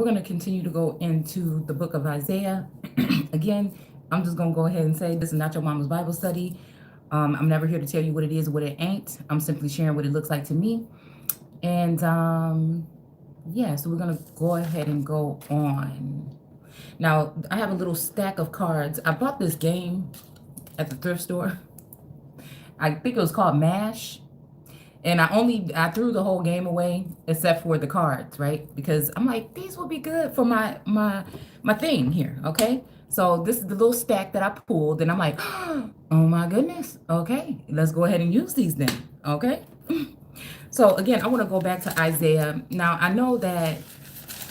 we're going to continue to go into the book of Isaiah. Again, I'm just going to go ahead and say this is not your mama's Bible study. I'm never here to tell you what it is or what it ain't. I'm simply sharing what it looks like to me. And yeah, so we're going to go ahead and go on. Now, I have a little stack of cards. I bought this game at the thrift store. I think it was called MASH. And I threw the whole game away except for the cards, right? Because I'm like, these will be good for my thing here, okay? So this is the little stack that I pulled, and I'm like, oh my goodness, okay, let's go ahead and use these then, okay? So again, I want to go back to Isaiah. Now I know that,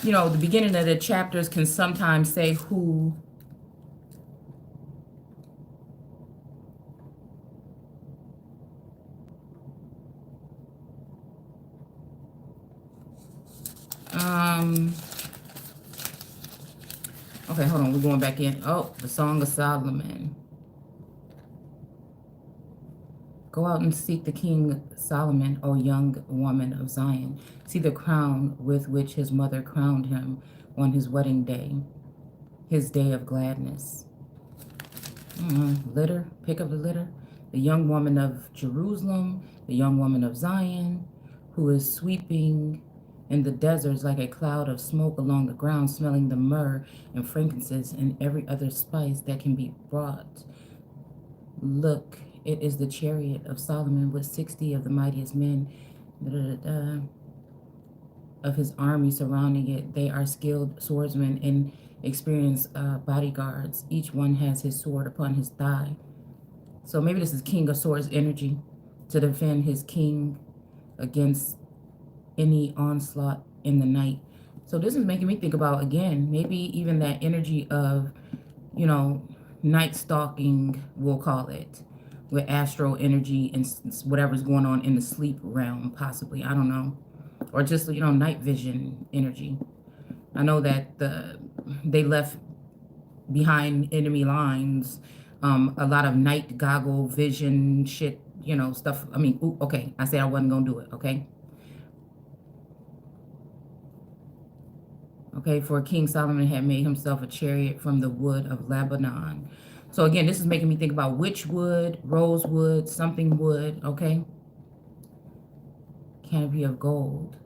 you know, the beginning of the chapters can sometimes say who okay, hold on, we're going back in. Oh, the Song of Solomon. Go out and seek the King Solomon, O young woman of Zion. See the crown with which his mother crowned him on his wedding day, his day of gladness. Litter, pick up the litter. The young woman of Jerusalem, the young woman of Zion, who is sweeping in the deserts like a cloud of smoke along the ground, smelling the myrrh and frankincense and every other spice that can be brought. Look, it is the chariot of Solomon with 60 of the mightiest men of his army surrounding it. They are skilled swordsmen and experienced bodyguards. Each one has his sword upon his thigh. So maybe this is King of Swords energy to defend his king against any onslaught in the night. So this is making me think about, again, maybe even that energy of, you know, night stalking, we'll call it, with astral energy and whatever's going on in the sleep realm, possibly. I don't know. Or just, you know, night vision energy. I know that they left behind enemy lines a lot of night goggle vision shit, you know, stuff. I mean, ooh, okay, I said I wasn't going to do it, okay? Okay, for King Solomon had made himself a chariot from the wood of Lebanon. So again, this is making me think about witch wood, rose wood, something wood, okay? Canopy of gold,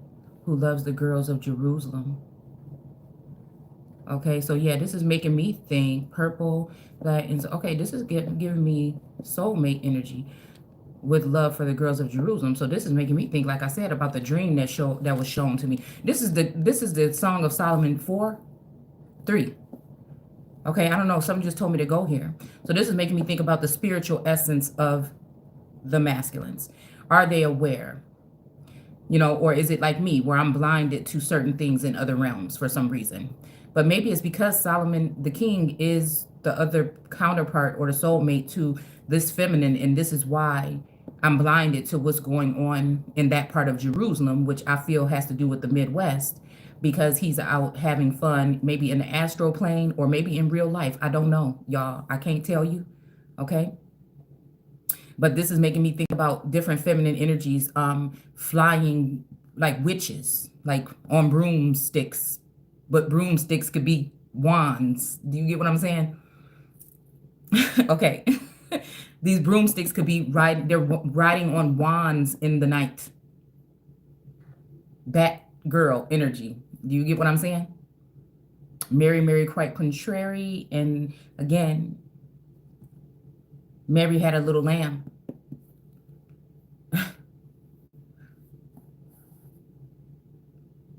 who loves the girls of Jerusalem. Okay, so yeah, this is making me think purple, that is, okay, this is giving me soulmate energy with love for the girls of Jerusalem. So this is making me think, like I said, about the dream that was shown to me. This is the Song of Solomon 4:3. Okay, I don't know, something just told me to go here. So this is making me think about the spiritual essence of the masculines. Are they aware? You know, or is it like me where I'm blinded to certain things in other realms for some reason? But maybe it's because Solomon, the king, is the other counterpart or the soulmate to this feminine. And this is why I'm blinded to what's going on in that part of Jerusalem, which I feel has to do with the Midwest, because he's out having fun, maybe in the astral plane or maybe in real life. I don't know, y'all. I can't tell you. Okay. But this is making me think about different feminine energies flying like witches, like on broomsticks. But broomsticks could be wands. Do you get what I'm saying? Okay. These broomsticks could be they're riding on wands in the night. Bat girl energy. Do you get what I'm saying? Mary, Mary, quite contrary. And again, Mary had a little lamb.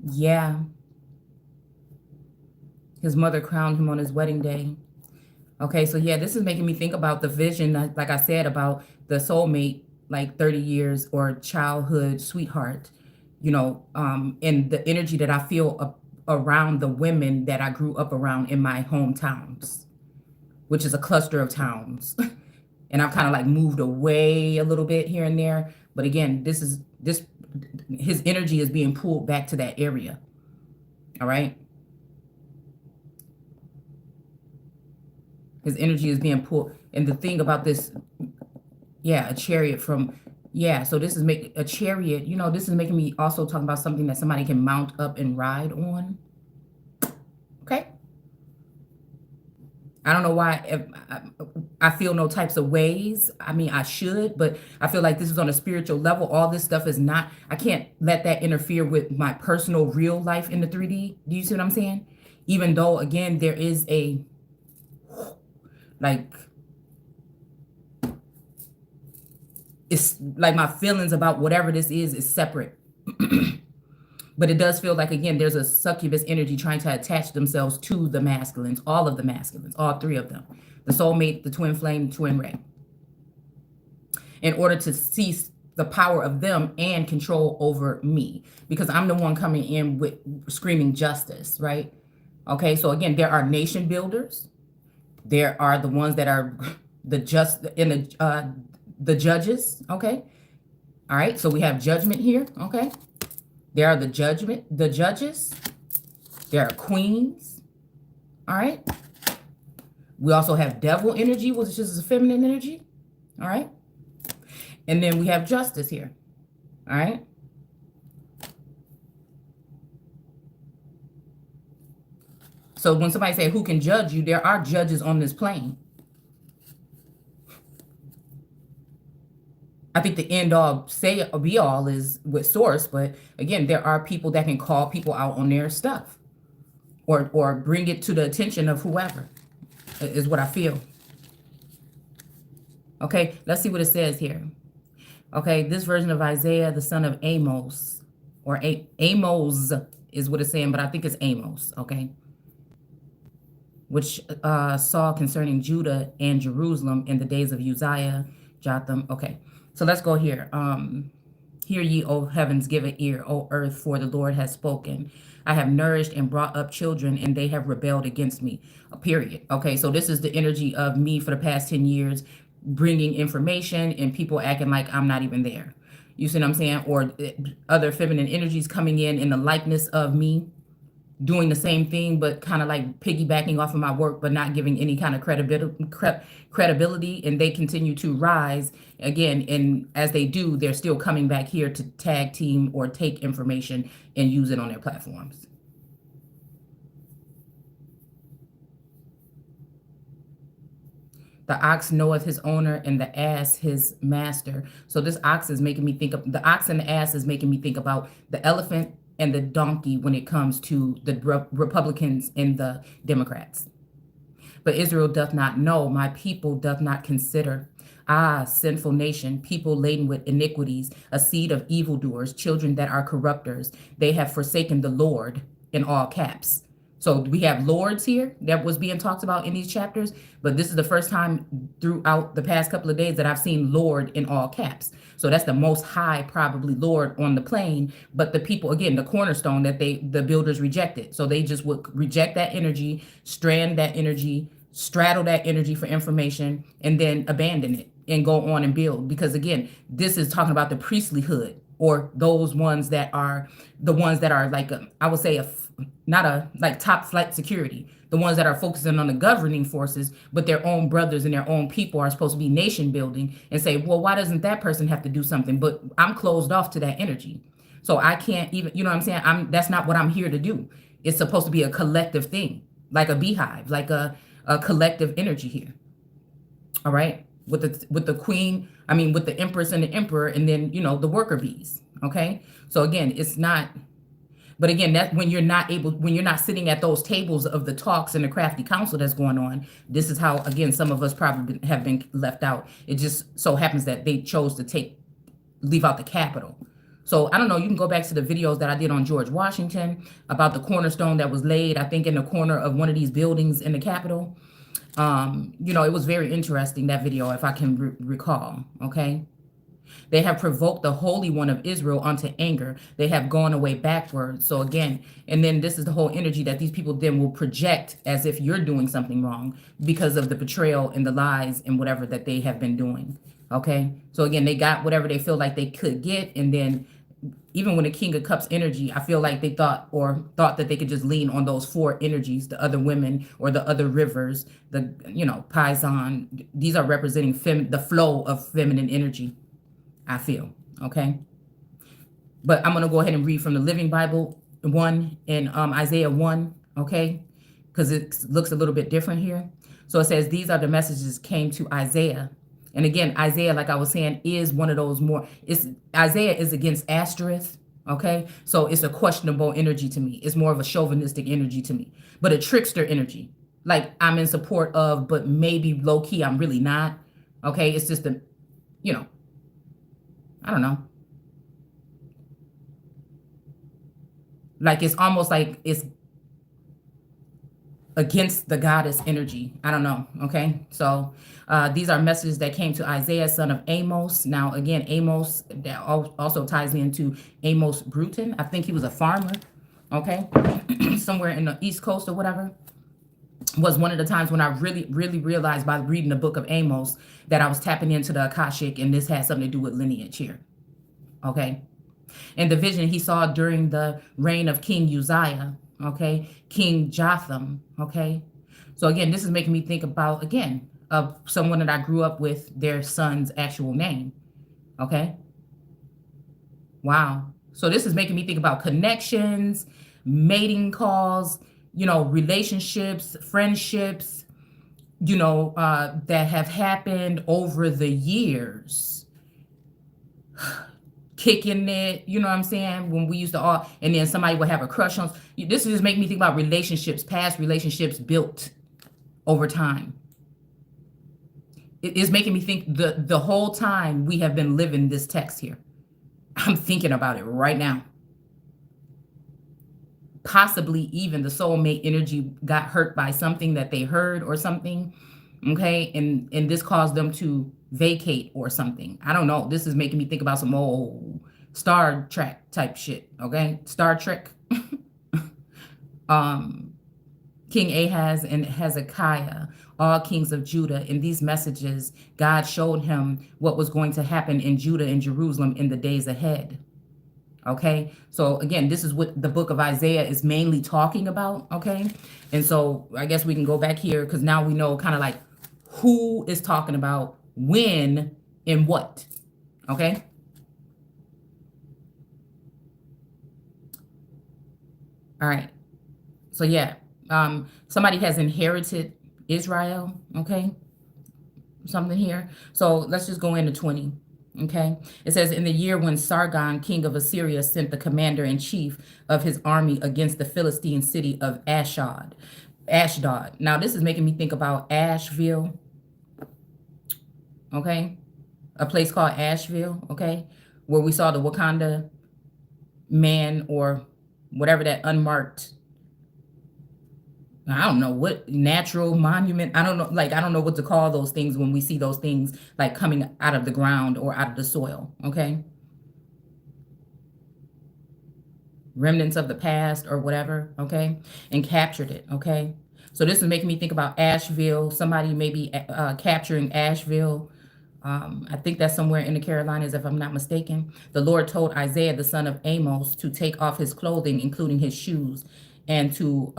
Yeah. His mother crowned him on his wedding day. Okay, so yeah, this is making me think about the vision, like I said, about the soulmate, like 30 years or childhood sweetheart, you know, and the energy that I feel around the women that I grew up around in my hometowns, which is a cluster of towns. And I've kind of like moved away a little bit here and there. But again, his energy is being pulled back to that area. All right. His energy is being pulled. And the thing about this, yeah, a chariot from, yeah, so this is a chariot, you know, this is making me also talk about something that somebody can mount up and ride on. I don't know why if I feel no types of ways. I mean, I should, but I feel like this is on a spiritual level. All this stuff is not, I can't let that interfere with my personal real life in the 3D. Do you see what I'm saying? Even though, again, there is a, like, it's like my feelings about whatever this is separate. But it does feel like, again, there's a succubus energy trying to attach themselves to the masculines, all of the masculines, all three of them, the soulmate, the twin flame, the twin ray, in order to seize the power of them and control over me, because I'm the one coming in with screaming justice, right? Okay, so again, there are nation builders. There are the ones that are the judges. Okay, all right. So we have judgment here. Okay, there are the judges. There are queens. All right. We also have devil energy, which is a feminine energy. All right. And then we have justice here. All right. So when somebody say who can judge you, there are judges on this plane. I think the end all say be all is with source, but again, there are people that can call people out on their stuff, or bring it to the attention of whoever, is what I feel. Okay, let's see what it says here. Okay, this version of Isaiah, the son of Amos, or Amos is what it's saying, but I think it's Amos. Okay, which saw concerning Judah and Jerusalem in the days of Uzziah, Jotham. Okay, so let's go here. Hear ye, O heavens, give an ear, O earth, for the Lord has spoken. I have nourished and brought up children, and they have rebelled against me. Period. Okay, so this is the energy of me for the past 10 years, bringing information and people acting like I'm not even there. You see what I'm saying? Or other feminine energies coming in the likeness of me, doing the same thing, but kind of like piggybacking off of my work, but not giving any kind of credibility. And they continue to rise again. And as they do, they're still coming back here to tag team or take information and use it on their platforms. The ox knoweth his owner, and the ass his master. So this ox is making me think of the ox, and the ass is making me think about the elephant and the donkey when it comes to the Republicans and the Democrats. But Israel doth not know, my people doth not consider. Ah, sinful nation, people laden with iniquities, a seed of evildoers, children that are corrupters. They have forsaken the Lord, in all caps. So we have lords here that was being talked about in these chapters, but this is the first time throughout the past couple of days that I've seen Lord in all caps. So that's the most high, probably Lord on the plane. But the people, again, the cornerstone that the builders rejected. So they just would reject that energy, strand that energy, straddle that energy for information, and then abandon it and go on and build. Because again, this is talking about the priestlyhood, or those ones that are the ones that are like I would say not a like top flight security, the ones that are focusing on the governing forces, but their own brothers and their own people are supposed to be nation building, and say, well, why doesn't that person have to do something? But I'm closed off to that energy, so I can't even, you know what I'm saying? That's not what I'm here to do. It's supposed to be a collective thing, like a beehive, like a collective energy here. All right, with the queen, I mean with the empress and the emperor, and then the worker bees. Okay, so again, it's not. But again, that when you're not sitting at those tables of the talks and the crafty council that's going on, this is how, again, some of us probably have been left out. It just so happens that they chose to leave out the capital. So I don't know, you can go back to the videos that I did on George Washington about the cornerstone that was laid, I think, in the corner of one of these buildings in the Capitol. It was very interesting, that video, if I can recall. Okay. They have provoked the Holy One of Israel unto anger. They have gone away backwards. So again, and then this is the whole energy that these people then will project as if you're doing something wrong because of the betrayal and the lies and whatever that they have been doing. Okay. So again, they got whatever they feel like they could get. And then even when the King of Cups energy, I feel like they thought that they could just lean on those four energies, the other women or the other rivers, the, Paisan. These are representing the flow of feminine energy, I feel. Okay. But I'm going to go ahead and read from the Living Bible 1 in Isaiah 1. Okay. Because it looks a little bit different here. So it says, these are the messages came to Isaiah. And again, Isaiah, like I was saying, is one of those more, it's Isaiah is against asterisk. Okay. So it's a questionable energy to me. It's more of a chauvinistic energy to me, but a trickster energy. Like I'm in support of, but maybe low key, I'm really not. Okay. It's just a, you know, I don't know. Like it's almost like it's against the goddess energy. I don't know. Okay. So these are messages that came to Isaiah, son of Amos. Now, again, Amos, that also ties into Amos Bruton. I think he was a farmer. Okay. Somewhere in the East Coast or whatever. Was one of the times when I really, really realized by reading the book of Amos that I was tapping into the Akashic, and this had something to do with lineage here. Okay. And the vision he saw during the reign of King Uzziah, okay, King Jotham, okay. So again, this is making me think about, again, of someone that I grew up with, their son's actual name, okay. Wow. So this is making me think about connections, mating calls, you know, relationships, friendships, you know, that have happened over the years. Kicking it, you know what I'm saying? When we used to all, and then somebody would have a crush on. This is just making me think about relationships, past relationships built over time. It is making me think the whole time we have been living this text here. I'm thinking about it right now. Possibly even the soulmate energy got hurt by something that they heard or something. Okay. And this caused them to vacate or something. I don't know. This is making me think about some old Star Trek type shit. Okay. Star Trek. King Ahaz and Hezekiah, all kings of Judah. In these messages, God showed him what was going to happen in Judah and Jerusalem in the days ahead. Okay, so again, this is what the book of Isaiah is mainly talking about. Okay, and so I guess we can go back here because now we know kind of like who is talking about when and what. Okay, all right, so yeah, somebody has inherited Israel. Okay, something here. So let's just go into 20. Okay. It says, in the year when Sargon, king of Assyria, sent the commander in chief of his army against the Philistine city of Ashdod. Now, this is making me think about Asheville. Okay. A place called Asheville. Okay. Where we saw the Wakanda man or whatever that unmarked, I don't know what natural monument. I don't know. Like, I don't know what to call those things when we see those things like coming out of the ground or out of the soil. Okay. Remnants of the past or whatever. Okay. And captured it. Okay. So this is making me think about Asheville. Somebody maybe capturing Asheville. I think that's somewhere in the Carolinas, if I'm not mistaken. The Lord told Isaiah, the son of Amos, to take off his clothing, including his shoes, and to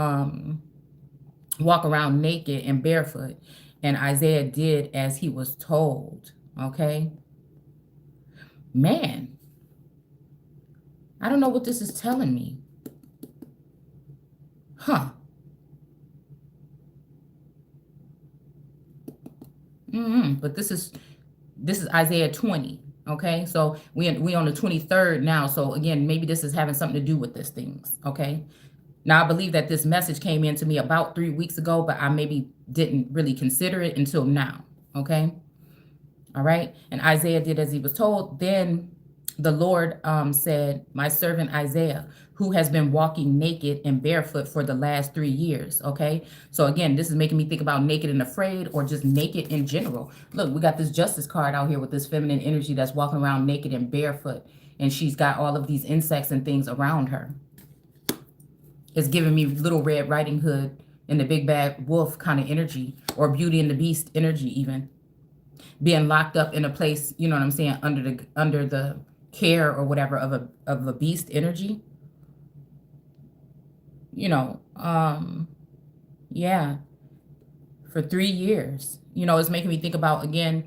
walk around naked and barefoot. And Isaiah did as he was told. Okay. Man, I don't know what this is telling me. Huh. But this is Isaiah 20. Okay. So we on the 23rd now. So again, maybe this is having something to do with these things. Okay. Now, I believe that this message came in to me about 3 weeks ago, but I maybe didn't really consider it until now. Okay. All right. And Isaiah did as he was told. Then the Lord said, my servant Isaiah, who has been walking naked and barefoot for the last 3 years. Okay. So again, this is making me think about naked and afraid, or just naked in general. Look, we got this justice card out here with this feminine energy that's walking around naked and barefoot. And she's got all of these insects and things around her. It's giving me Little Red Riding Hood and the Big Bad Wolf kind of energy, or Beauty and the Beast energy, even being locked up in a place, you know what I'm saying, under the care or whatever of a beast energy. You know, yeah, for 3 years. You know, it's making me think about, again,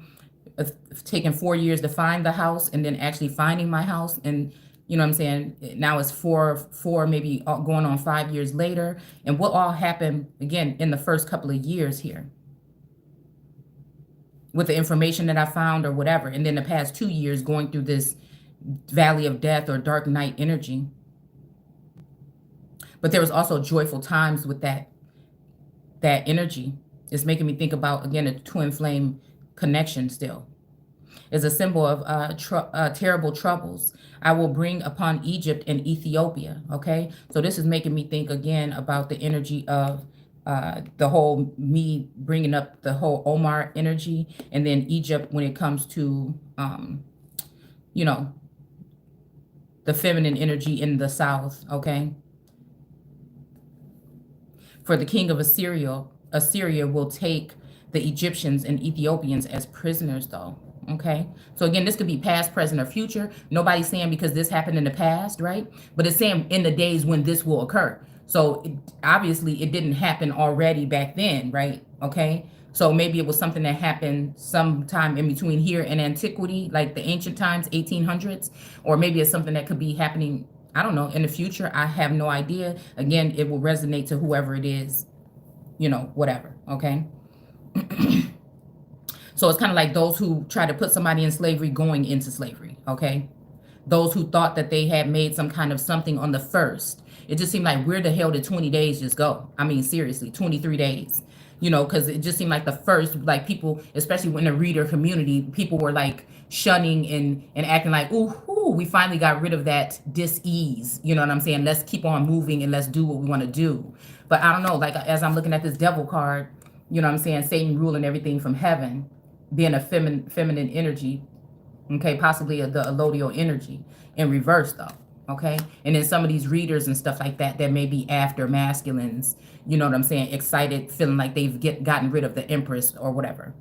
taking 4 years to find the house and then actually finding my house. And you know what I'm saying? Now it's four, maybe going on 5 years later. And what all happened, again, in the first couple of years here. with the information that I found or whatever. And then the past 2 years going through this valley of death or dark night energy. But there was also joyful times with that energy. It's making me think about, again, a twin flame connection still. Is a symbol of terrible troubles I will bring upon Egypt and Ethiopia. Okay, so this is making me think again about the energy of the whole, me bringing up the whole Omar energy, and then Egypt when it comes to you know, the feminine energy in the south. Okay, for the king of Assyria will take the Egyptians and Ethiopians as prisoners, though. Okay, so again, this could be past, present, or future. Nobody's saying because this happened in the past, right? But it's saying in the days when this will occur. So obviously it didn't happen already back then, right? Okay, so maybe it was something that happened sometime in between here and antiquity, like the ancient times, 1800s, or maybe it's something that could be happening, I don't know, in the future. I have no idea. Again, it will resonate to whoever it is, you know, whatever. Okay. So it's kind of like those who try to put somebody in slavery going into slavery, okay? Those who thought that they had made some kind of something on the first. It just seemed like, where the hell did 20 days just go? I mean, seriously, 23 days. You know, because it just seemed like the first, like people, especially in the reader community, people were like shunning and acting like, ooh, we finally got rid of that dis-ease. You know what I'm saying? Let's keep on moving and let's do what we want to do. But I don't know, like as I'm looking at this devil card, you know what I'm saying? Satan ruling everything from heaven, being a feminine energy, okay, possibly the allodial energy in reverse though, okay? And then some of these readers and stuff like that may be after masculines, you know what I'm saying, excited, feeling like they've gotten rid of the empress or whatever,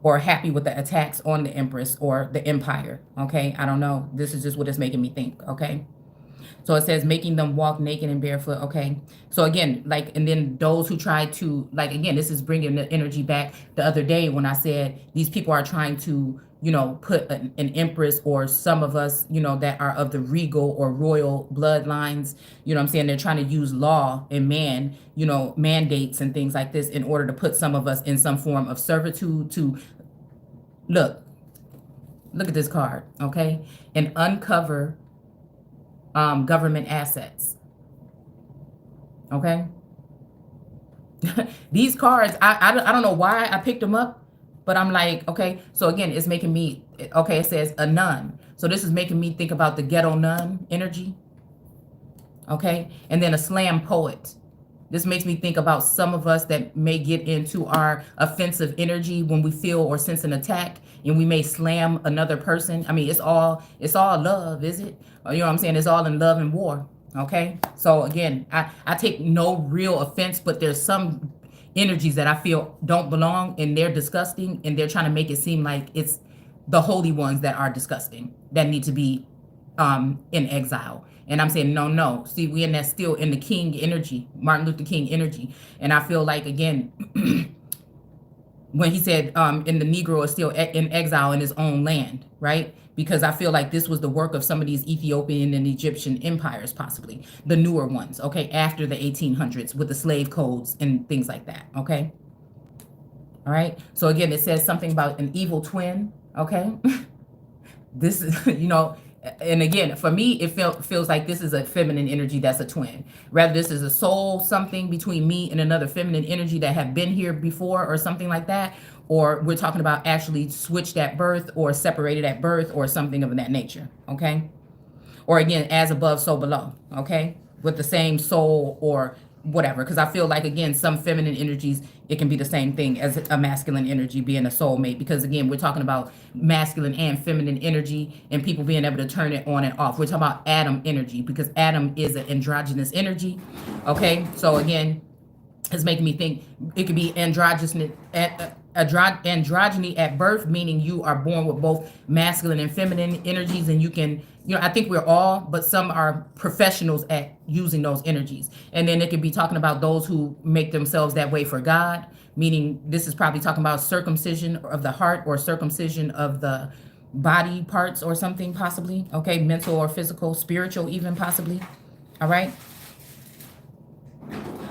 or happy with the attacks on the empress or the empire, okay? I don't know. This is just what it's making me think, okay? So it says making them walk naked and barefoot. Okay. So again, like, and then those who try to, like, again, this is bringing the energy back the other day when I said these people are trying to, you know, put an empress or some of us, you know, that are of the regal or royal bloodlines, you know what I'm saying? They're trying to use law and man, you know, mandates and things like this in order to put some of us in some form of servitude to look at this card. Okay. And uncover government assets. Okay. These cards, I don't know why I picked them up, but I'm like, okay. So again, it's making me, okay, it says a nun. So this is making me think about the ghetto nun energy. Okay. And then a slam poet. This makes me think about some of us that may get into our offensive energy when we feel or sense an attack, and we may slam another person. I mean, it's all love, is it? You know what I'm saying? It's all in love and war. Okay. So again, I take no real offense, but there's some energies that I feel don't belong, and they're disgusting, and they're trying to make it seem like it's the holy ones that are disgusting, that need to be in exile. And I'm saying, no. See, we in that still in the King energy, Martin Luther King energy. And I feel like, again, when he said in the Negro is still in exile in his own land, right? Because I feel like this was the work of some of these Ethiopian and Egyptian empires, possibly the newer ones, okay, after the 1800s with the slave codes and things like that, okay? All right. So again, it says something about an evil twin, okay? This is, you know, and again, for me, it feels like this is a feminine energy that's a twin. Rather, this is a soul something between me and another feminine energy that have been here before or something like that. Or we're talking about actually switched at birth or separated at birth or something of that nature, okay? Or again, as above, so below, okay? With the same soul or whatever. Because I feel like, again, some feminine energies, it can be the same thing as a masculine energy being a soulmate. Because again, we're talking about masculine and feminine energy and people being able to turn it on and off. We're talking about Adam energy because Adam is an androgynous energy, okay? So again, it's making me think it could be androgyny at birth, meaning you are born with both masculine and feminine energies, and you can, you know, I think we're all, but some are professionals at using those energies. And then it could be talking about those who make themselves that way for God, meaning this is probably talking about circumcision of the heart or circumcision of the body parts or something, possibly, okay, mental or physical, spiritual even, possibly. All right.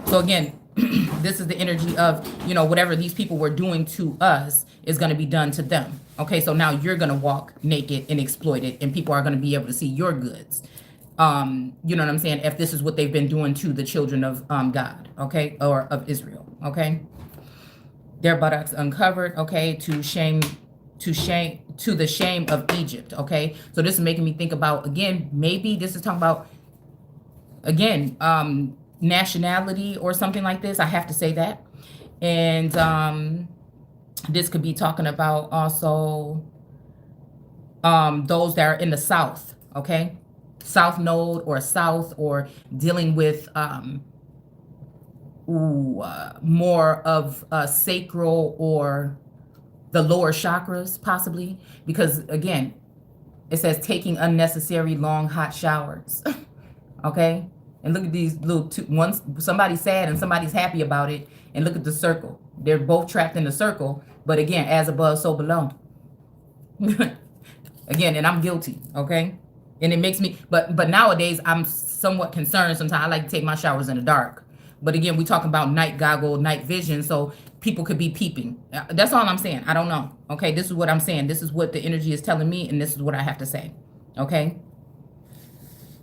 So again, This is the energy of, whatever these people were doing to us is going to be done to them. Okay, so now you're going to walk naked and exploited, and people are going to be able to see your goods. You know what I'm saying? If this is what they've been doing to the children of God, okay, or of Israel, okay. Their buttocks uncovered, okay, to the shame of Egypt, okay. So this is making me think about, again, maybe this is talking about, again, nationality or something like this. I have to say that. And this could be talking about also those that are in the South, okay? South Node or South, or dealing with more of sacral or the lower chakras, possibly. Because, again, it says taking unnecessary long hot showers, okay? And look at these little two, one's somebody's sad and somebody's happy about it. And look at the circle. They're both trapped in the circle. But again, as above, so below. Again, and I'm guilty, okay? And it makes me, but nowadays, I'm somewhat concerned. Sometimes I like to take my showers in the dark. But again, we talking about night goggle, night vision. So people could be peeping. That's all I'm saying. I don't know. Okay, this is what I'm saying. This is what the energy is telling me. And this is what I have to say. Okay?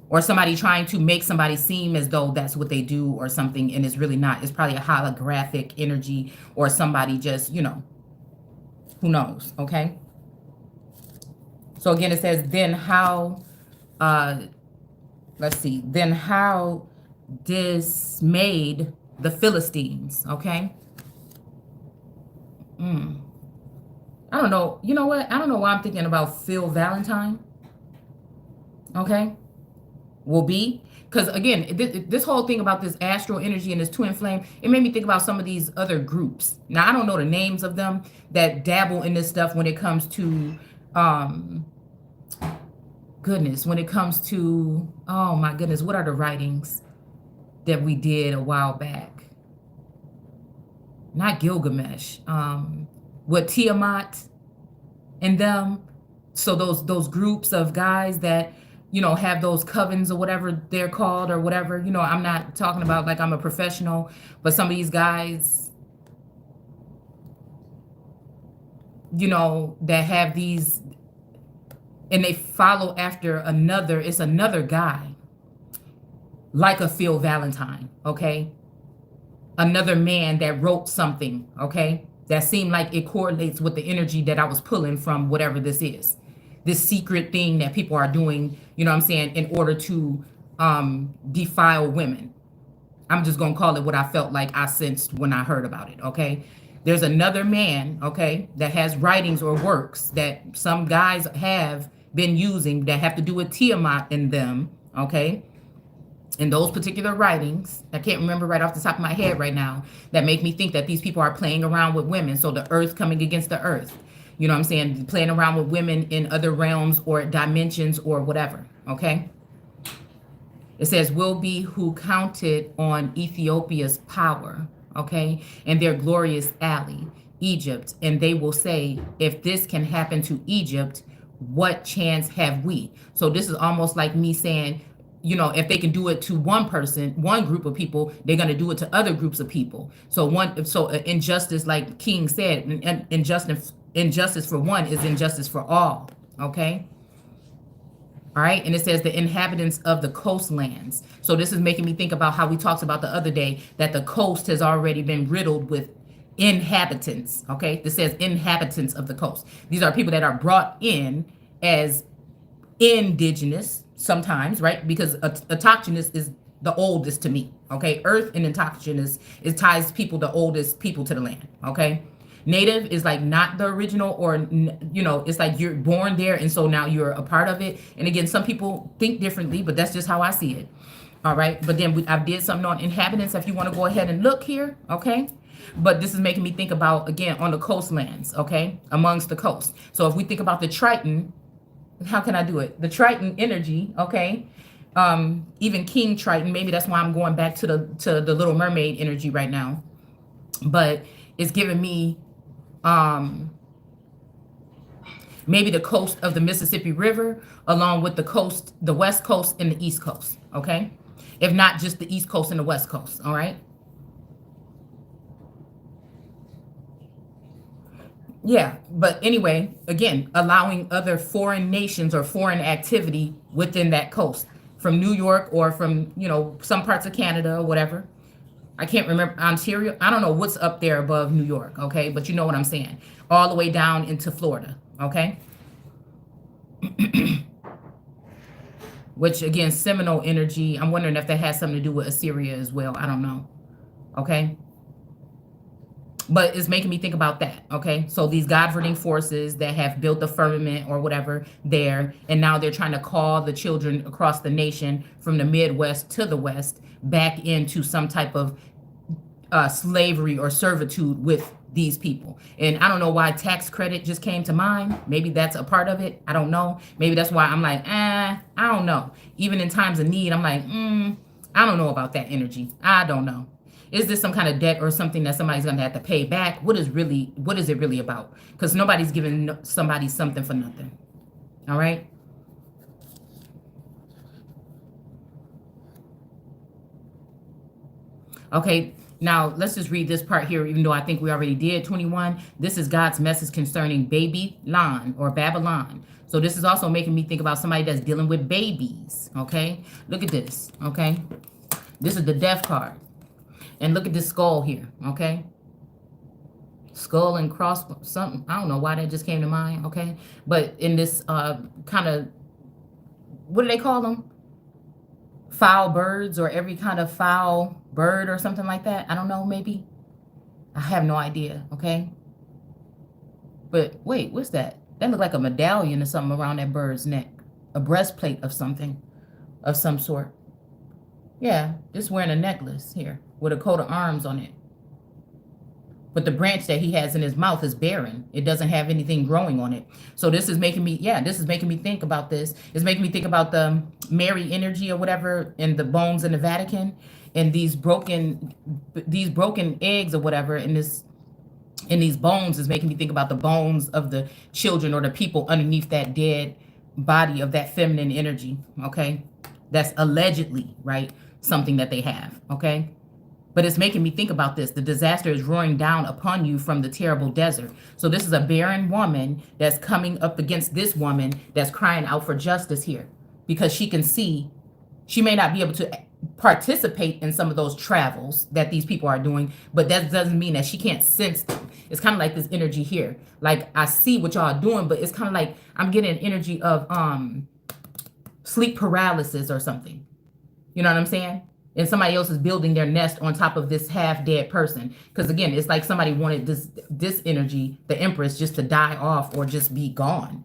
Or somebody trying to make somebody seem as though that's what they do or something, and it's really not. It's probably a holographic energy, or somebody just, who knows, okay? So again, it says, then how, let's see, then how dismayed the Philistines, okay? I don't know. You know what? I don't know why I'm thinking about Phil Valentine, okay? Will be, because again, this whole thing about this astral energy and this twin flame, it made me think about some of these other groups. Now, I don't know the names of them that dabble in this stuff when it comes to, goodness, when it comes to, oh my goodness, what are the writings that we did a while back? Not Gilgamesh, with Tiamat and them. So those groups of guys that, have those covens or whatever they're called or whatever. I'm not talking about like I'm a professional, but some of these guys, that have these, and they follow after it's another guy, like a Phil Valentine, okay? Another man that wrote something, okay? That seemed like it correlates with the energy that I was pulling from whatever this is. This secret thing that people are doing, in order to defile women. I'm just going to call it what I felt like I sensed when I heard about it, okay? There's another man, okay, that has writings or works that some guys have been using that have to do with Tiamat in them, okay? In those particular writings, I can't remember right off the top of my head right now, that make me think that these people are playing around with women. So the earth coming against the earth. You know what I'm saying? Playing around with women in other realms or dimensions or whatever, okay? It says, will be who counted on Ethiopia's power, okay? And their glorious ally, Egypt. And they will say, if this can happen to Egypt, what chance have we? So this is almost like me saying, if they can do it to one person, one group of people, they're going to do it to other groups of people. So injustice, like King said, injustice for one is injustice for all, okay? All right, and it says the inhabitants of the coastlands. So this is making me think about how we talked about the other day, that the coast has already been riddled with inhabitants, okay? This says inhabitants of the coast. These are people that are brought in as indigenous sometimes, right? Because autochthonous is the oldest to me, okay? Earth and autochthonous, it ties people, the oldest people to the land, okay? Native is like not the original, or it's like you're born there and so now you're a part of it. And again, some people think differently, but that's just how I see it. All right, but then I did something on inhabitants if you want to go ahead and look here, okay? But this is making me think about, again, on the coastlands, okay, amongst the coast. So if we think about the Triton, how can I do it? The Triton energy, okay? Even King Triton, maybe that's why I'm going back to the Little Mermaid energy right now. But it's giving me maybe the coast of the Mississippi River, along with the coast, the West Coast and the East Coast, okay? If not just the East Coast and the West Coast, all right? Yeah, but anyway, again, allowing other foreign nations or foreign activity within that coast from New York or from, some parts of Canada or whatever. I can't remember Ontario. I don't know what's up there above New York, okay? But you know what I'm saying. All the way down into Florida, okay? Which again, Seminole energy. I'm wondering if that has something to do with Assyria as well. I don't know, okay? But it's making me think about that, okay? So these God-governing forces that have built the firmament or whatever there, and now they're trying to call the children across the nation from the Midwest to the West back into some type of slavery or servitude with these people. And I don't know why tax credit just came to mind. Maybe that's a part of it. I don't know. Maybe that's why I'm like, I don't know. Even in times of need, I'm like, I don't know about that energy. I don't know. Is this some kind of debt or something that somebody's going to have to pay back? What is it really about? Because nobody's giving somebody something for nothing. All right. Okay. Now, let's just read this part here, even though I think we already did 21. This is God's message concerning Babylon or Babylon. So this is also making me think about somebody that's dealing with babies, okay? Look at this, okay? This is the death card. And look at this skull here, okay? Skull and cross, something. I don't know why that just came to mind, okay? But in this kind of, what do they call them? Foul birds or every kind of foul bird or something like that. I don't know, maybe. I have no idea, okay? But wait, what's that? That looked like a medallion or something around that bird's neck. A breastplate of something, of some sort. Yeah, just wearing a necklace here with a coat of arms on it. But the branch that he has in his mouth is barren. It doesn't have anything growing on it. So this is making me, this is making me think about this. It's making me think about the Mary energy or whatever in the bones in the Vatican and these broken eggs or whatever in these bones is making me think about the bones of the children or the people underneath that dead body of that feminine energy, okay? That's allegedly, right? Something that they have, okay? But it's making me think about this. The disaster is roaring down upon you from the terrible desert. So this is a barren woman that's coming up against this woman that's crying out for justice here because she can see, she may not be able to participate in some of those travels that these people are doing, but that doesn't mean that she can't sense them. It's kind of like this energy here. Like I see what y'all are doing, but it's kind of like I'm getting an energy of sleep paralysis or something. You know what I'm saying? And somebody else is building their nest on top of this half dead person. Because again, it's like somebody wanted this energy, the Empress, just to die off or just be gone.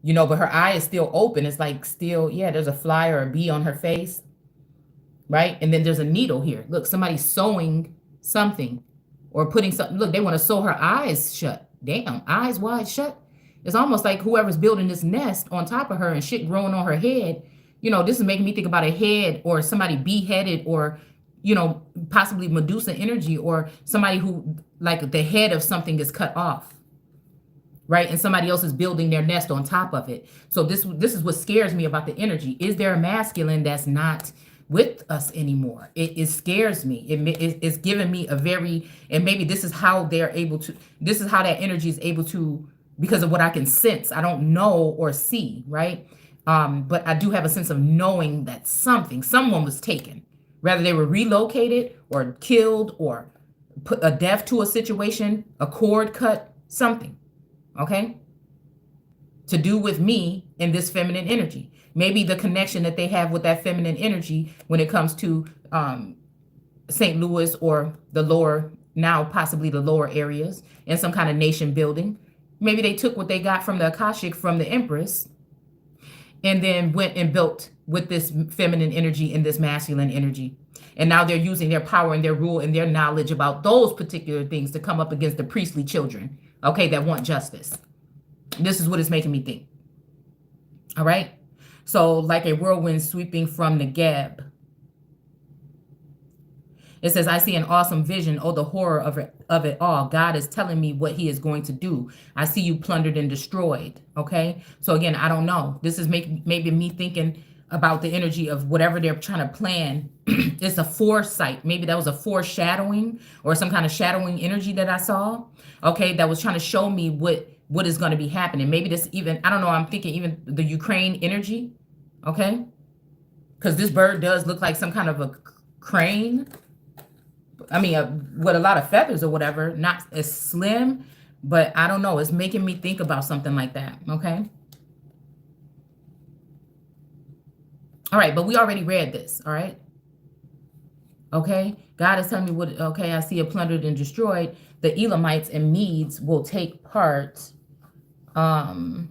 But her eye is still open. It's like still, there's a fly or a bee on her face. Right? And then there's a needle here. Look, somebody's sewing something or putting something. Look, they want to sew her eyes shut. Damn, eyes wide shut. It's almost like whoever's building this nest on top of her and shit growing on her head. This is making me think about a head or somebody beheaded or, possibly Medusa energy or somebody who like the head of something is cut off. Right. And somebody else is building their nest on top of it. So this is what scares me about the energy. Is there a masculine that's not with us anymore? It scares me. It's giving me a very, and maybe this is how they're able to, this is how that energy is able to, because of what I can sense. I don't know or see. Right. But I do have a sense of knowing that someone was taken, whether they were relocated or killed or put a death to a situation, a cord cut, something, okay, to do with me and this feminine energy. Maybe the connection that they have with that feminine energy when it comes to St. Louis or the lower, now possibly the lower areas and some kind of nation building. Maybe they took what they got from the Akashic from the Empress and then went and built with this feminine energy and this masculine energy. And now they're using their power and their rule and their knowledge about those particular things to come up against the priestly children, okay, that want justice. This is what it's making me think. All right. So like a whirlwind sweeping from the Geb. It says, I see an awesome vision. Oh, the horror of it all. God is telling me what he is going to do. I see you plundered and destroyed. Okay. So again, I don't know. This is maybe me thinking about the energy of whatever they're trying to plan. It's a foresight. Maybe that was a foreshadowing or some kind of shadowing energy that I saw. Okay, that was trying to show me what is going to be happening. Maybe this even, I don't know, I'm thinking even the Ukraine energy. Okay, because this bird does look like some kind of a crane. I mean, with a lot of feathers or whatever, not as slim, but I don't know. It's making me think about something like that. Okay. All right, but we already read this. All right. Okay. God is telling me what, okay, I see it plundered and destroyed. The Elamites and Medes will take part in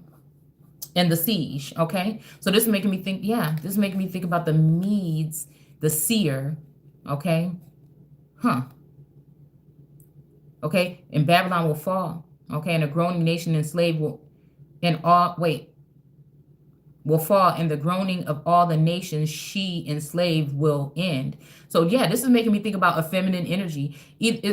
the siege. Okay. So this is making me think, yeah, this is making me think about the Medes, the seer. Okay. Huh. Okay. And Babylon will fall. Okay. And a groaning nation enslaved will, will fall, and the groaning of all the nations she enslaved will end. So yeah, this is making me think about a feminine energy.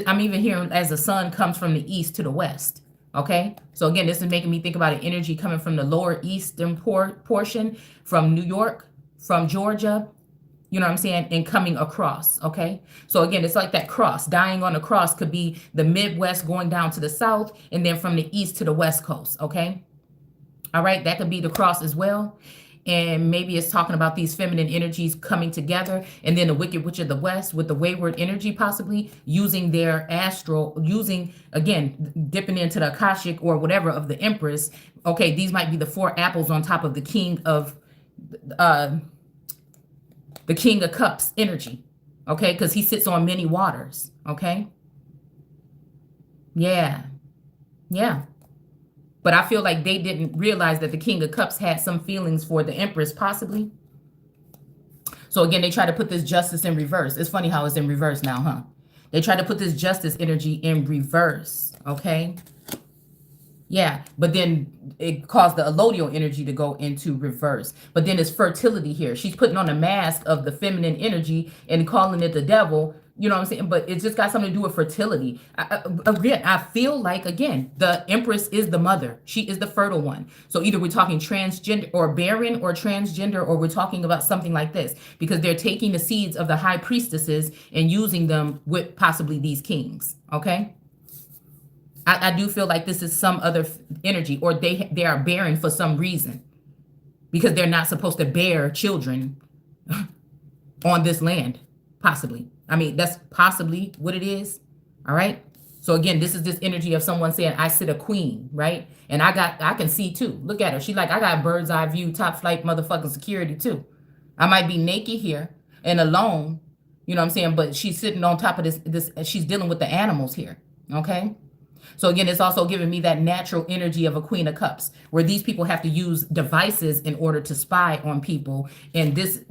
I'm even hearing as the sun comes from the east to the west. Okay, so again, this is making me think about an energy coming from the lower eastern portion, from New York, from Georgia, you know what I'm saying, and coming across. Okay, so again, it's like that cross, dying on the cross could be the Midwest going down to the south, and then from the east to the west coast. Okay. All right, that could be the cross as well. And maybe it's talking about these feminine energies coming together, and then the Wicked Witch of the West with the wayward energy, possibly using their astral, using, again, dipping into the Akashic or whatever of the Empress. Okay, these might be the four apples on top of the King of Cups energy. Okay, because he sits on many waters. Okay. Yeah. Yeah. But I feel like they didn't realize that the King of Cups had some feelings for the Empress, possibly. So again, they try to put this justice in reverse. It's funny how it's in reverse now, huh? They try to put this justice energy in reverse, okay? Yeah, but then it caused the allodial energy to go into reverse. But then it's fertility here. She's putting on a mask of the feminine energy and calling it the devil. You know what I'm saying? But it's just got something to do with fertility. Again, I feel like, again, the Empress is the mother. She is the fertile one. So either we're talking transgender or barren or transgender, or we're talking about something like this, because they're taking the seeds of the high priestesses and using them with possibly these kings. Okay. I do feel like this is some other energy, or they are barren for some reason, because they're not supposed to bear children on this land, possibly. I mean, that's possibly what it is. All right. So again, this is this energy of someone saying, I sit a queen, right? And I can see too. Look at her. She like, I got bird's eye view, top flight motherfucking security too. I might be naked here and alone, you know what I'm saying? But she's sitting on top of this, she's dealing with the animals here. Okay. So again, it's also giving me that natural energy of a Queen of Cups, where these people have to use devices in order to spy on people. And this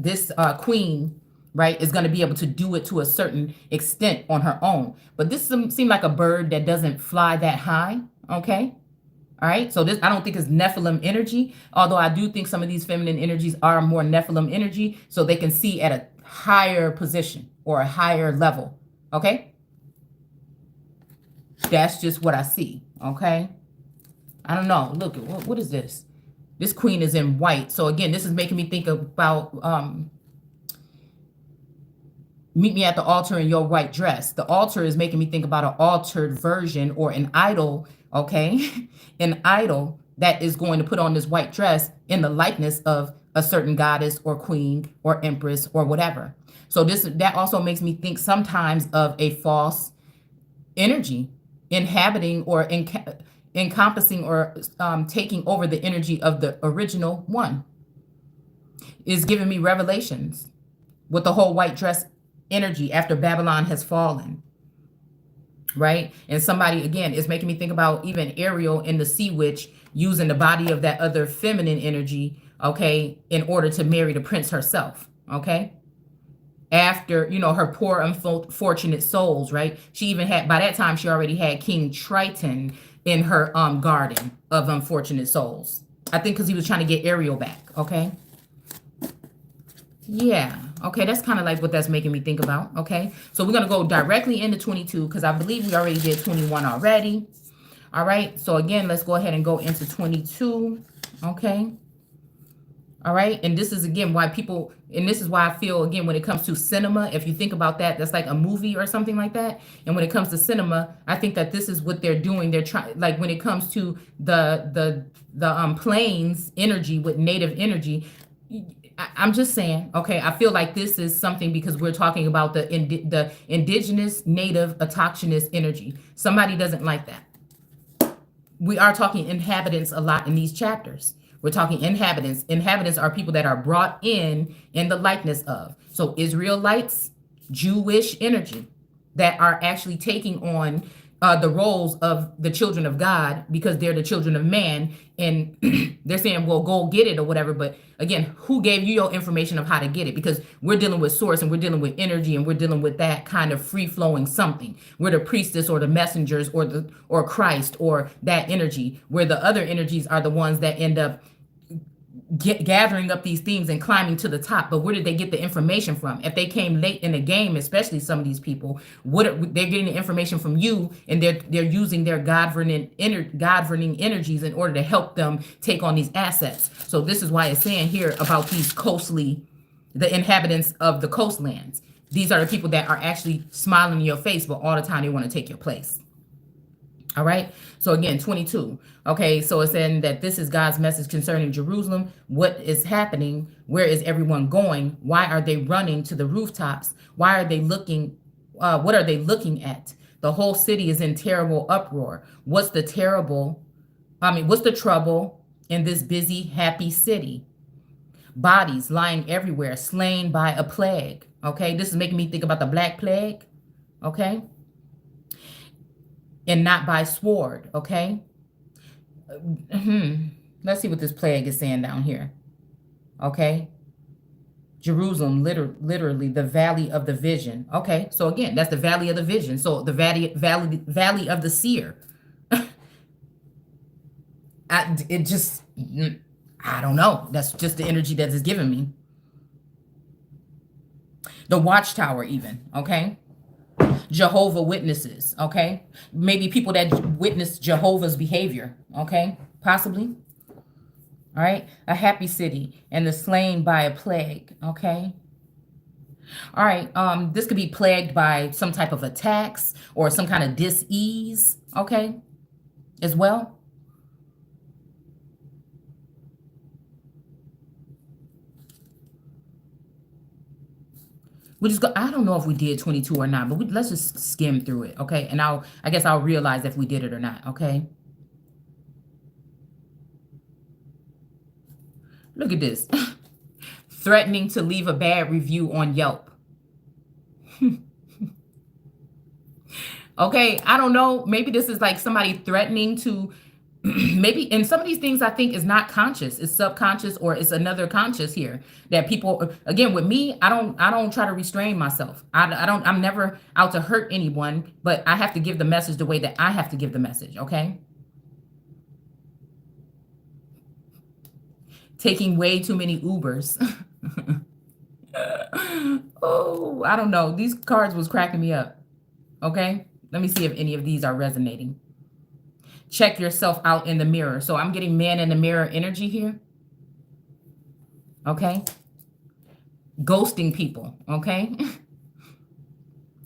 queen, right, is going to be able to do it to a certain extent on her own. But this seems like a bird that doesn't fly that high. Okay. All right. So this, I don't think is Nephilim energy, although I do think some of these feminine energies are more Nephilim energy, so they can see at a higher position or a higher level. Okay. That's just what I see. Okay. I don't know. Look, what is this? This queen is in white. So again, this is making me think about meet me at the altar in your white dress. The altar is making me think about an altered version or an idol. Okay. An idol that is going to put on this white dress in the likeness of a certain goddess or queen or empress or whatever. So that also makes me think sometimes of a false energy inhabiting or encompassing or taking over the energy of the original one. Is giving me revelations with the whole white dress energy after Babylon has fallen, right? And somebody, again, is making me think about even Ariel in the Sea Witch using the body of that other feminine energy, okay, in order to marry the prince herself, okay? After, you know, her poor unfortunate souls, right? She even had, by that time, she already had King Triton in her garden of unfortunate souls. I think because he was trying to get Ariel back, okay? Yeah, okay, that's kind of like what that's making me think about, okay? So we're going to go directly into 22 because I believe we already did 21 already. All right, so again, let's go ahead and go into 22, okay? All right. And this is again why people, and this is why I feel again when it comes to cinema, if you think about that, that's like a movie or something like that. And when it comes to cinema, I think that this is what they're doing. They're trying, like when it comes to the plains energy with native energy. I'm just saying, okay, I feel like this is something because we're talking about the indigenous native autochthonous energy. Somebody doesn't like that. We are talking inhabitants a lot in these chapters. We're talking inhabitants. Inhabitants are people that are brought in the likeness of. So Israelites, Jewish energy that are actually taking on the roles of the children of God because they're the children of man. And they're saying, well, go get it or whatever. But again, who gave you your information of how to get it? Because we're dealing with source and we're dealing with energy and we're dealing with that kind of free flowing something. We're the priestess or the messengers or Christ or that energy, where the other energies are the ones that end up gathering up these things and climbing to the top. But where did they get the information from? If they came late in the game, especially some of these people, they're getting the information from you, and they're using their governing energies in order to help them take on these assets. So this is why it's saying here about these the inhabitants of the coastlands. These are the people that are actually smiling in your face, but all the time they want to take your place. All right. So again, 22. Okay. So it's saying that this is God's message concerning Jerusalem. What is happening? Where is everyone going? Why are they running to the rooftops? Why are they looking? What are they looking at? The whole city is in terrible uproar. What's the trouble in this busy, happy city? Bodies lying everywhere, slain by a plague. Okay. This is making me think about the Black Plague. Okay. And not by sword, okay? Let's see what this plague is saying down here, okay? Jerusalem, literally the valley of the vision. Okay, so again, that's the valley of the vision. So the valley of the seer. I don't know. That's just the energy that is giving me. The watchtower, even, okay? Jehovah Witnesses, okay? Maybe people that witness Jehovah's behavior, okay? Possibly. All right? A happy city and the slain by a plague, okay? All right, this could be plagued by some type of attacks or some kind of dis-ease, okay? As well. We just go. I don't know if we did 22 or not, but let's just skim through it, okay? And I guess I'll realize if we did it or not, okay? Look at this. Threatening to leave a bad review on Yelp. Okay, I don't know. Maybe this is like somebody threatening to maybe, and some of these things I think is not conscious, it's subconscious, or it's another conscious here that people, again, with me, I don't try to restrain myself. I'm never out to hurt anyone, but I have to give the message the way that I have to give the message, okay? Taking way too many Ubers. Oh, I don't know. These cards was cracking me up. Okay, let me see if any of these are resonating. Check yourself out in the mirror. So I'm getting man in the mirror energy here. Okay. Ghosting people. Okay.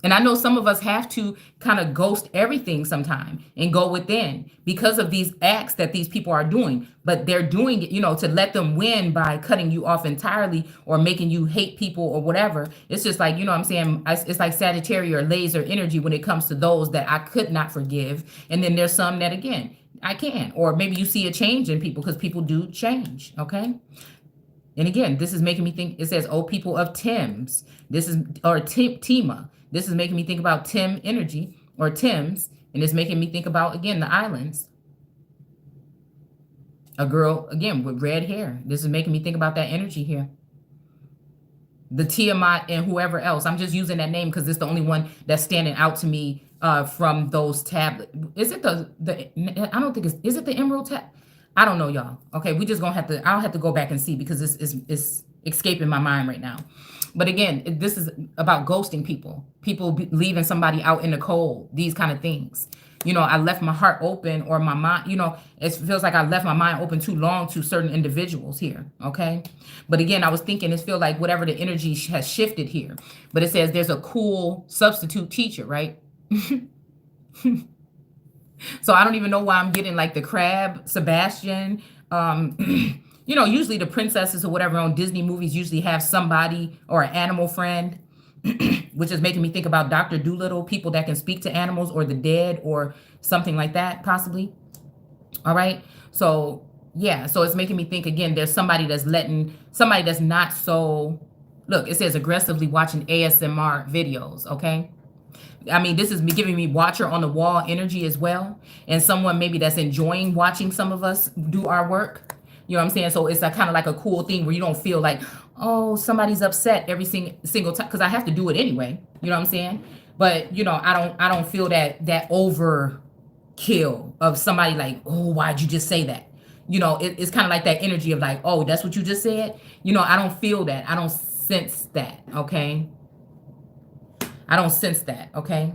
And I know some of us have to kind of ghost everything sometime and go within because of these acts that these people are doing. But they're doing it, to let them win by cutting you off entirely or making you hate people or whatever. It's just like, what I'm saying? It's like Sagittarius or laser energy when it comes to those that I could not forgive. And then there's some that, again, I can. Or maybe you see a change in people because people do change. Okay. And again, this is making me think, it says, oh, people of Thames. This is, or Tima. This is making me think about Tim energy or Thames. And it's making me think about, again, the islands. A girl, again, with red hair. This is making me think about that energy here. The Tiamat and whoever else. I'm just using that name because it's the only one that's standing out to me from those tablets. Is it I don't think is it the Emerald tab? I don't know, y'all. Okay, we just gonna I'll have to go back and see because it's escaping my mind right now. But again, this is about ghosting people, leaving somebody out in the cold, these kind of things. I left my heart open, or my mind, it feels like I left my mind open too long to certain individuals here. Okay. But again, I was thinking, it feels like whatever the energy has shifted here. But it says there's a cool substitute teacher, right? So I don't even know why I'm getting like the crab, Sebastian. Um, usually the princesses or whatever on Disney movies usually have somebody or an animal friend, which is making me think about Dr. Doolittle, people that can speak to animals or the dead or something like that, possibly. All right. So yeah, so it's making me think again, there's somebody that's not so, look, it says aggressively watching ASMR videos. Okay. I mean, this is me giving me watcher on the wall energy as well. And someone maybe that's enjoying watching some of us do our work. You know what I'm saying? So it's a kind of like a cool thing where you don't feel like, oh, somebody's upset every single time, because I have to do it anyway. You know what I'm saying? But I don't feel that overkill of somebody like, oh, why'd you just say that? It's kind of like that energy of like, oh, that's what you just said. I don't feel that. I don't sense that. Okay. I don't sense that. Okay.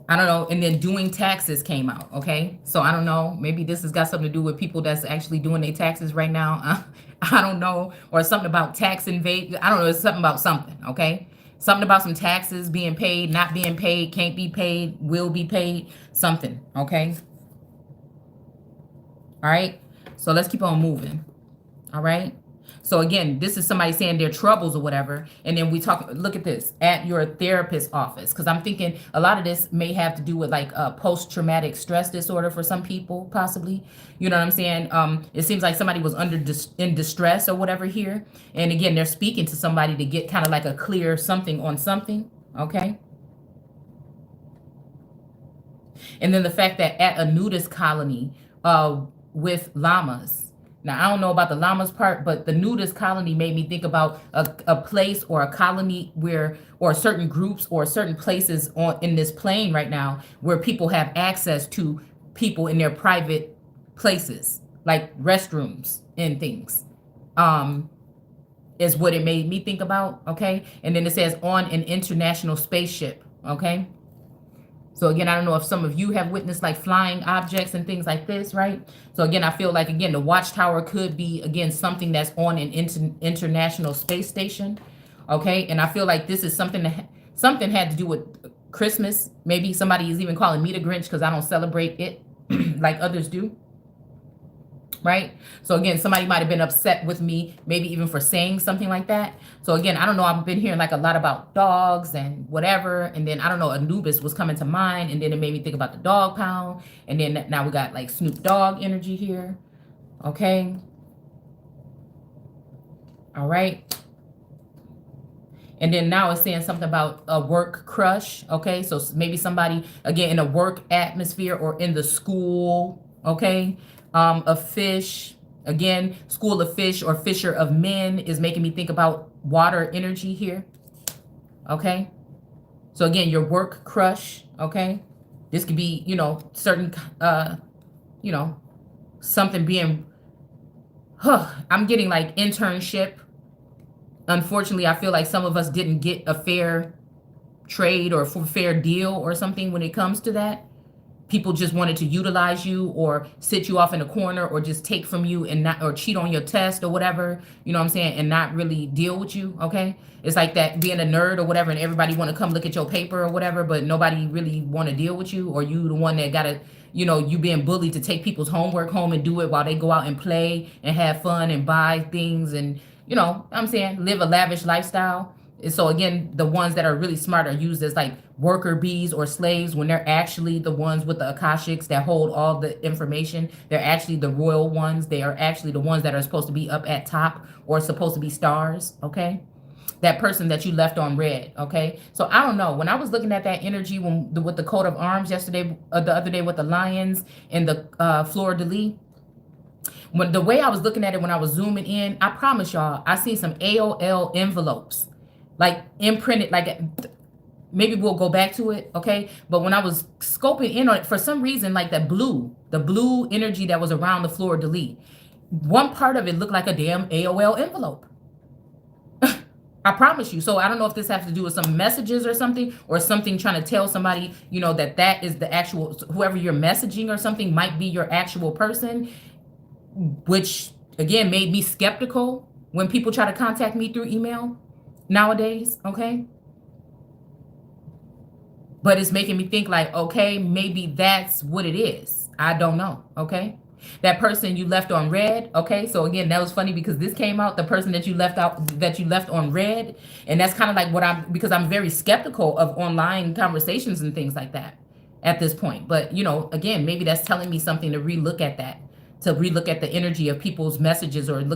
I don't know. And then doing taxes came out. Okay. So I don't know. Maybe this has got something to do with people that's actually doing their taxes right now. I don't know. Or something about tax invade. I don't know. It's something about something. Okay. Something about some taxes being paid, not being paid, can't be paid, will be paid, something. Okay. All right. So let's keep on moving. All right. So again, this is somebody saying their troubles or whatever. And then look at this, at your therapist's office. Because I'm thinking a lot of this may have to do with like post-traumatic stress disorder for some people, possibly. You know what I'm saying? It seems like somebody was in distress or whatever here. And again, they're speaking to somebody to get kind of like a clear something on something. Okay. And then the fact that at a nudist colony with llamas. Now, I don't know about the llamas part, but the nudist colony made me think about a place or a colony or certain groups or certain places in this plane right now where people have access to people in their private places, like restrooms and things, is what it made me think about. Okay. And then it says on an international spaceship. Okay. So again, I don't know if some of you have witnessed like flying objects and things like this, right? So again, I feel like, again, the watchtower could be, again, something that's on an international space station. Okay. And I feel like this is something something had to do with Christmas. Maybe somebody is even calling me the Grinch because I don't celebrate it like others do. Right? So again, somebody might have been upset with me, maybe even for saying something like that. So again, I don't know, I've been hearing like a lot about dogs and whatever. And then I don't know, Anubis was coming to mind, and then it made me think about the dog pound. And then now we got like Snoop Dogg energy here. Okay. All right. And then now it's saying something about a work crush. Okay. So maybe somebody, again, in a work atmosphere or in the school. Okay. A fish, again, school of fish or fisher of men is making me think about water energy here. Okay. So again, your work crush. Okay. This could be, certain, something being, I'm getting like internship. Unfortunately, I feel like some of us didn't get a fair trade or fair deal or something when it comes to that. People just wanted to utilize you or sit you off in a corner or just take from you and not, or cheat on your test or whatever, you know what I'm saying, and not really deal with you. Okay. It's like that being a nerd or whatever, and everybody want to come look at your paper or whatever, but nobody really want to deal with you, or you the one that gotta, you being bullied to take people's homework home and do it while they go out and play and have fun and buy things and, I'm saying, live a lavish lifestyle. And so again, the ones that are really smart are used as like worker bees or slaves when they're actually the ones with the Akashics that hold all the information. They're actually the royal ones. They are actually the ones that are supposed to be up at top or supposed to be stars. Okay. That person that you left on red. Okay. So I don't know. When I was looking at that energy with the coat of arms yesterday, the other day with the lions and the fleur de lis, when the way I was looking at it when I was zooming in, I promise y'all, I seen some AOL envelopes. Like imprinted, like maybe we'll go back to it, okay? But when I was scoping in on it, for some reason, like the blue energy that was around the fleur de lis, one part of it looked like a damn AOL envelope. I promise you. So I don't know if this has to do with some messages or something trying to tell somebody, that is the actual, whoever you're messaging or something might be your actual person, which again made me skeptical when people try to contact me through email nowadays. Okay. But it's making me think like, okay, maybe that's what it is. I don't know. Okay. That person you left on red. Okay. So again, that was funny because this came out, the person that you left on red. And that's kind of like because I'm very skeptical of online conversations and things like that at this point. But, again, maybe that's telling me something to relook at that, to relook at the energy of people's messages or look